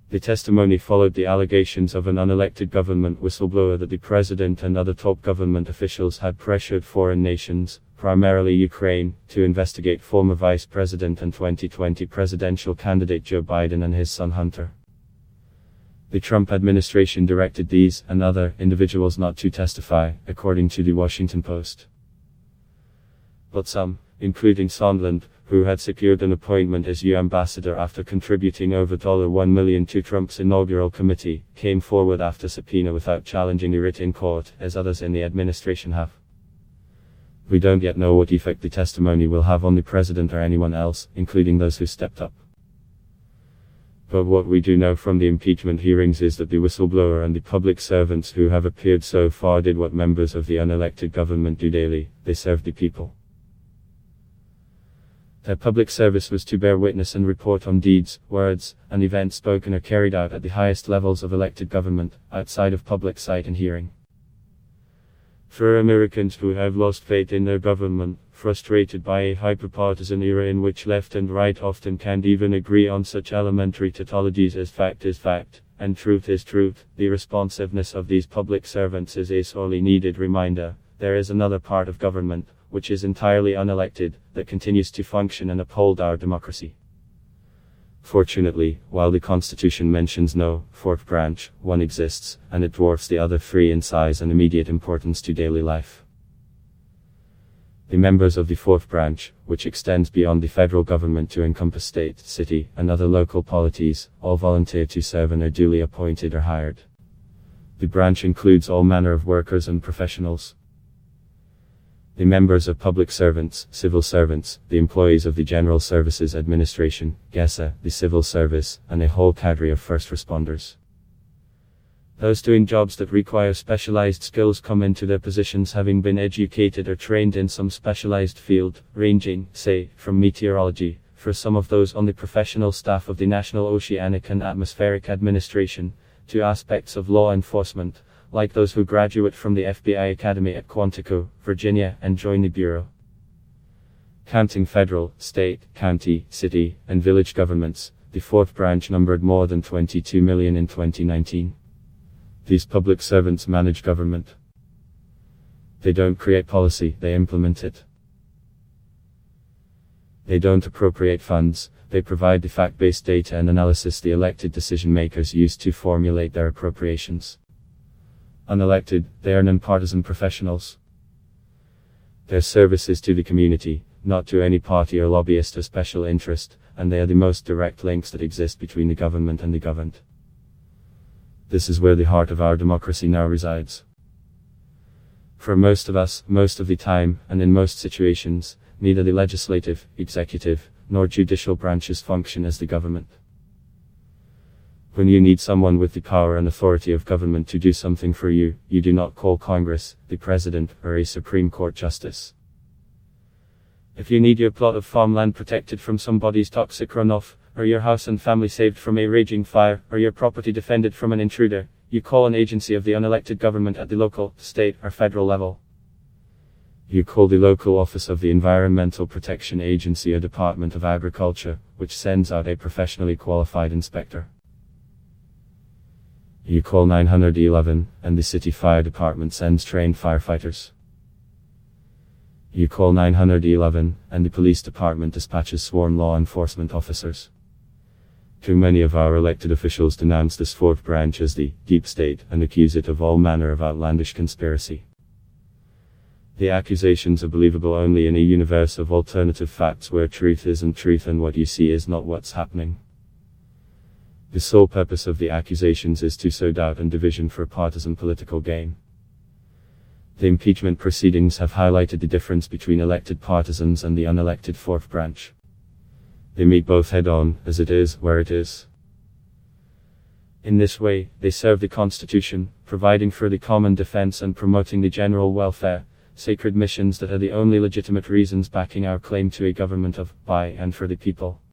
The testimony followed the allegations of an unelected government whistleblower that the president and other top government officials had pressured foreign nations, primarily Ukraine, to investigate former Vice President and 2020 presidential candidate Joe Biden and his son Hunter. The Trump administration directed these and other individuals not to testify, according to the Washington Post. But some, including Sondland, who had secured an appointment as EU ambassador after contributing over $1 million to Trump's inaugural committee, came forward after subpoena without challenging the writ in court, as others in the administration have. We don't yet know what effect the testimony will have on the president or anyone else, including those who stepped up. But what we do know from the impeachment hearings is that the whistleblower and the public servants who have appeared so far did what members of the unelected government do daily: they served the people. Their public service was to bear witness and report on deeds, words, and events spoken or carried out at the highest levels of elected government, outside of public sight and hearing. For Americans who have lost faith in their government, frustrated by a hyper-partisan era in which left and right often can't even agree on such elementary tautologies as fact is fact, and truth is truth, the responsiveness of these public servants is a sorely needed reminder: there is another part of government, which is entirely unelected, that continues to function and uphold our democracy. Fortunately, while the Constitution mentions no fourth branch, one exists, and it dwarfs the other three in size and immediate importance to daily life. The members of the fourth branch, which extends beyond the federal government to encompass state, city, and other local polities, all volunteer to serve and are duly appointed or hired. The branch includes all manner of workers and professionals. The members are public servants, civil servants, the employees of the General Services Administration, GESA, the civil service, and a whole cadre of first responders. Those doing jobs that require specialized skills come into their positions having been educated or trained in some specialized field, ranging, say, from meteorology, for some of those on the professional staff of the National Oceanic and Atmospheric Administration, to aspects of law enforcement, like those who graduate from the FBI Academy at Quantico, Virginia, and join the Bureau. Counting federal, state, county, city, and village governments, the fourth branch numbered more than 22 million in 2019. These public servants manage government. They don't create policy, they implement it. They don't appropriate funds, they provide the fact-based data and analysis the elected decision-makers use to formulate their appropriations. Unelected, they are nonpartisan professionals. Their service is to the community, not to any party or lobbyist or special interest, and they are the most direct links that exist between the government and the governed. This is where the heart of our democracy now resides. For most of us, most of the time, and in most situations, neither the legislative, executive, nor judicial branches function as the government. When you need someone with the power and authority of government to do something for you, you do not call Congress, the President, or a Supreme Court justice. If you need your plot of farmland protected from somebody's toxic runoff, or your house and family saved from a raging fire, or your property defended from an intruder, you call an agency of the unelected government at the local, state, or federal level. You call the local office of the Environmental Protection Agency or Department of Agriculture, which sends out a professionally qualified inspector. You call 911, and the city fire department sends trained firefighters. You call 911, and the police department dispatches sworn law enforcement officers. Too many of our elected officials denounce this fourth branch as the deep state and accuse it of all manner of outlandish conspiracy. The accusations are believable only in a universe of alternative facts where truth isn't truth and what you see is not what's happening. The sole purpose of the accusations is to sow doubt and division for partisan political gain. The impeachment proceedings have highlighted the difference between elected partisans and the unelected fourth branch. They meet both head-on, as it is where it is. In this way, they serve the Constitution, providing for the common defense and promoting the general welfare, sacred missions that are the only legitimate reasons backing our claim to a government of, by, and for the people.